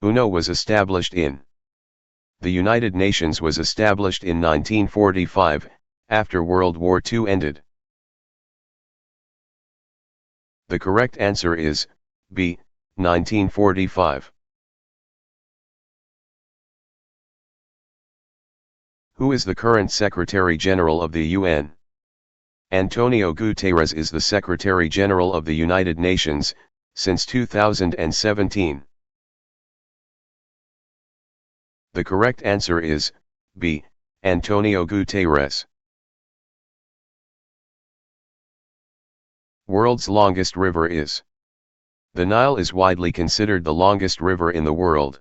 UNO was established in. The United Nations was established in 1945, after World War II ended. The correct answer is B, 1945. Who is the current Secretary General of the UN? Antonio Guterres is the Secretary General of the United Nations, since 2017. The correct answer is B, Antonio Guterres. World's longest river is. The Nile is widely considered the longest river in the world.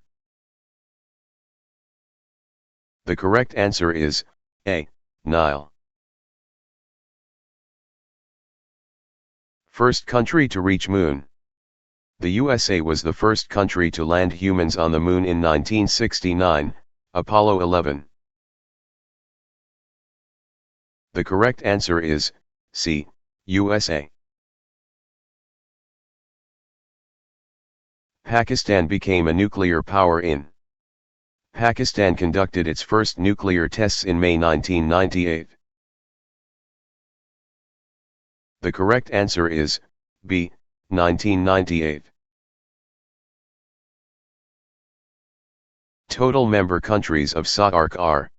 The correct answer is A, Nile. First country to reach Moon. The USA was the first country to land humans on the Moon in 1969, Apollo 11. The correct answer is C, USA. Pakistan became a nuclear power in. Pakistan conducted its first nuclear tests in May 1998. The correct answer is B, 1998. Total member countries of SAARC are.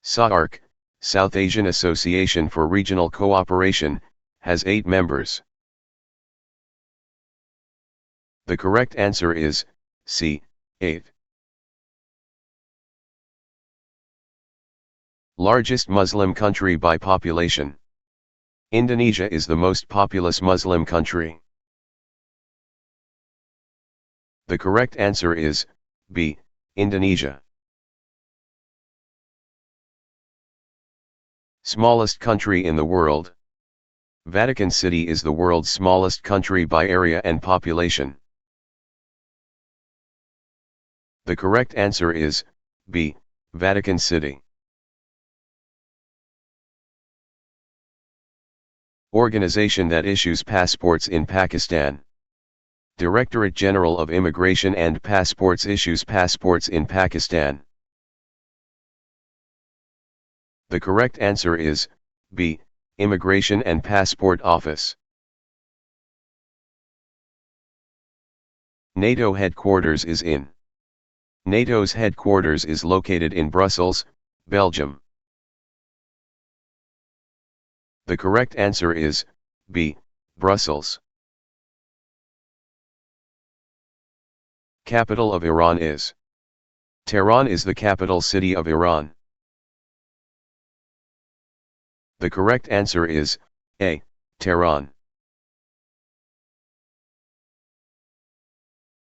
SAARC, South Asian Association for Regional Cooperation, has 8 members. The correct answer is C, 8. Largest Muslim country by population. Indonesia is the most populous Muslim country. The correct answer is B, Indonesia. Smallest country in the world. Vatican City is the world's smallest country by area and population. The correct answer is B, Vatican City. Organization that issues passports in Pakistan. Directorate General of Immigration and Passports issues passports in Pakistan. The correct answer is B, Immigration and Passport Office. NATO headquarters is in. NATO's headquarters is located in Brussels, Belgium. The correct answer is B, Brussels. Capital of Iran is. Tehran is the capital city of Iran. The correct answer is A, Tehran.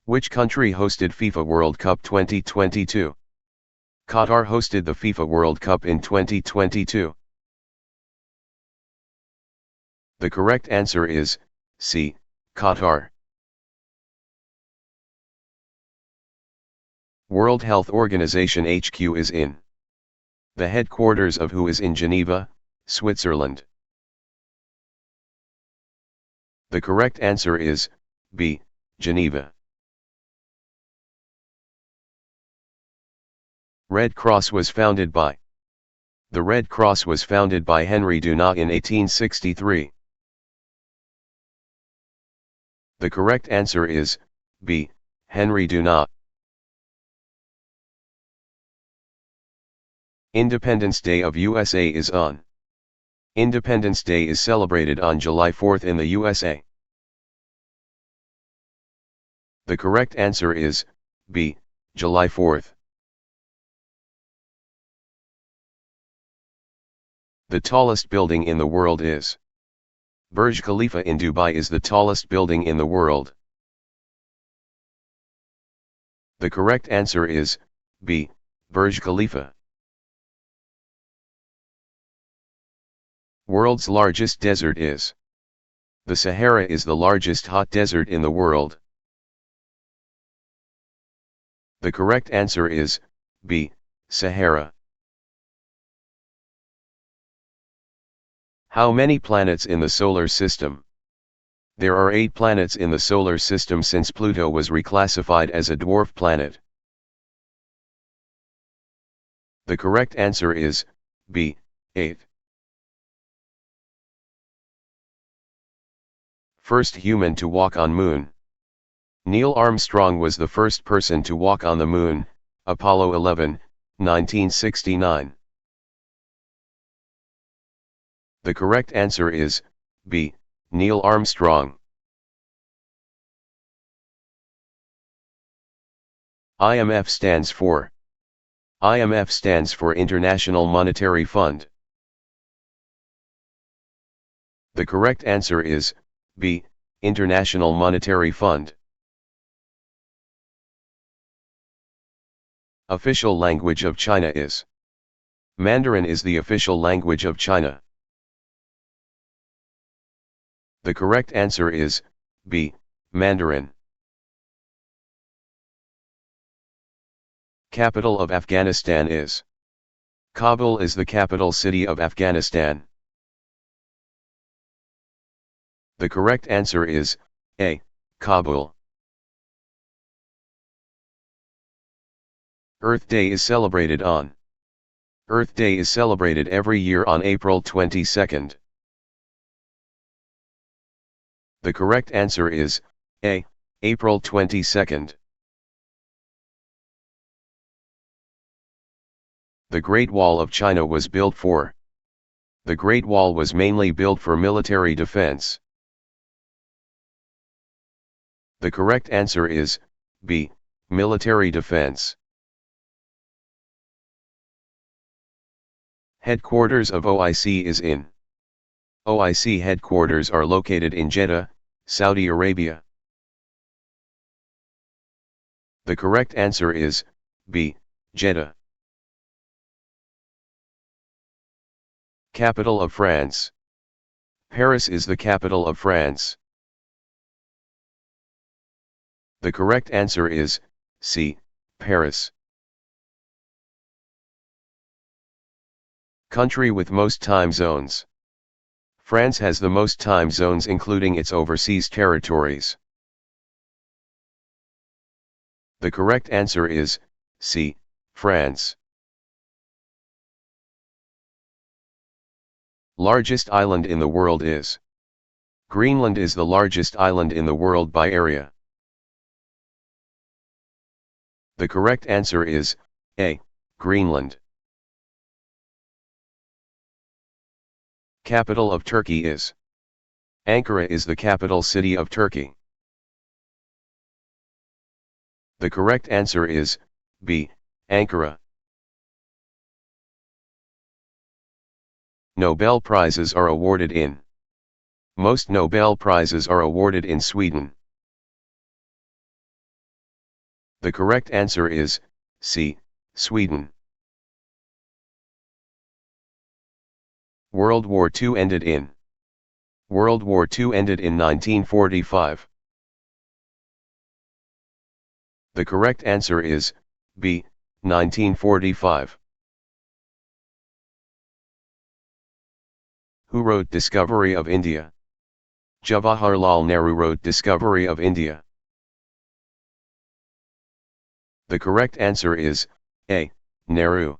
Which country hosted FIFA World Cup 2022? Qatar hosted the FIFA World Cup in 2022. The correct answer is C, Qatar. World Health Organization HQ is in. The headquarters of WHO is in Geneva, Switzerland. The correct answer is B, Geneva. Red Cross was founded by. The Red Cross was founded by Henry Dunant in 1863. The correct answer is B, Henry Dunant. Independence Day of USA is on. Independence Day is celebrated on July 4th in the USA. The correct answer is B, July 4th. The tallest building in the world is. Burj Khalifa in Dubai is the tallest building in the world. The correct answer is B, Burj Khalifa. World's largest desert is. The Sahara is the largest hot desert in the world. The correct answer is B, Sahara. How many planets in the solar system? There are 8 planets in the solar system since Pluto was reclassified as a dwarf planet. The correct answer is B. 8. First human to walk on Moon. Neil Armstrong was the first person to walk on the Moon, Apollo 11, 1969. The correct answer is B. Neil Armstrong. IMF stands for. IMF stands for International Monetary Fund. The correct answer is B. International Monetary Fund. Official language of China is. Mandarin is the official language of China. The correct answer is B. Mandarin. Capital of Afghanistan is. Kabul is the capital city of Afghanistan. The correct answer is A. Kabul. Earth Day is celebrated on. Earth Day is celebrated every year on April 22nd. The correct answer is A. April 22nd. The Great Wall of China was built for. The Great Wall was mainly built for military defense. The correct answer is B. Military defense. Headquarters of OIC is in. OIC headquarters are located in Jeddah, Saudi Arabia. The correct answer is B. Jeddah. Capital of France. Paris is the capital of France. The correct answer is C. Paris. Country with most time zones. France has the most time zones including its overseas territories. The correct answer is C. France. Largest island in the world is. Greenland is the largest island in the world by area. The correct answer is A. Greenland. Capital of Turkey is. Ankara is the capital city of Turkey. The correct answer is B. Ankara. Nobel Prizes are awarded in. Most Nobel Prizes are awarded in Sweden. The correct answer is C. Sweden. World War II ended in. World War II ended in 1945. The correct answer is B. 1945. Who wrote Discovery of India? Jawaharlal Nehru wrote Discovery of India. The correct answer is A. Nehru.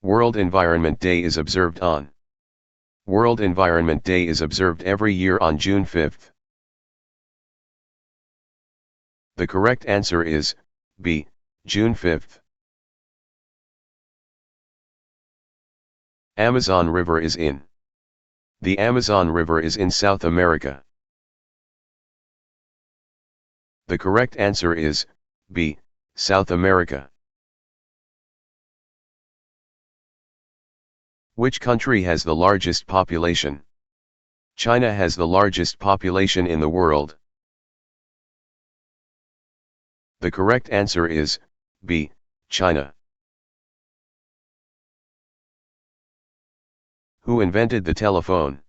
World Environment Day is observed on. World Environment Day is observed every year on June 5th. The correct answer is B. June 5th. Amazon River is in. The Amazon River is in South America. The correct answer is B. South America. Which country has the largest population? China has the largest population in the world. The correct answer is B. China. Who invented the telephone?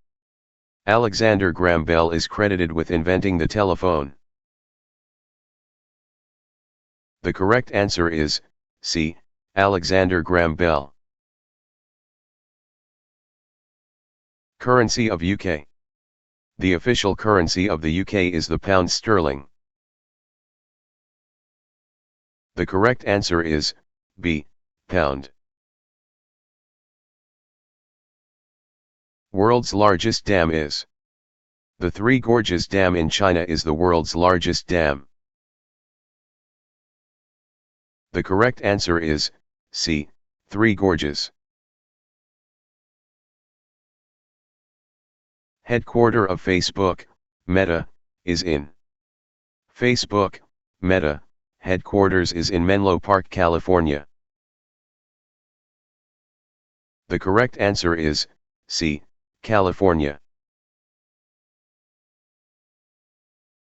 Alexander Graham Bell is credited with inventing the telephone. The correct answer is C. Alexander Graham Bell. Currency of UK. The official currency of the UK is the pound sterling. The correct answer is B. Pound. World's largest dam is. The Three Gorges Dam in China is the world's largest dam. The correct answer is C. Three Gorges. Headquarter of Facebook, Meta, is in. Facebook, Meta, headquarters is in Menlo Park, California. The correct answer is C. California.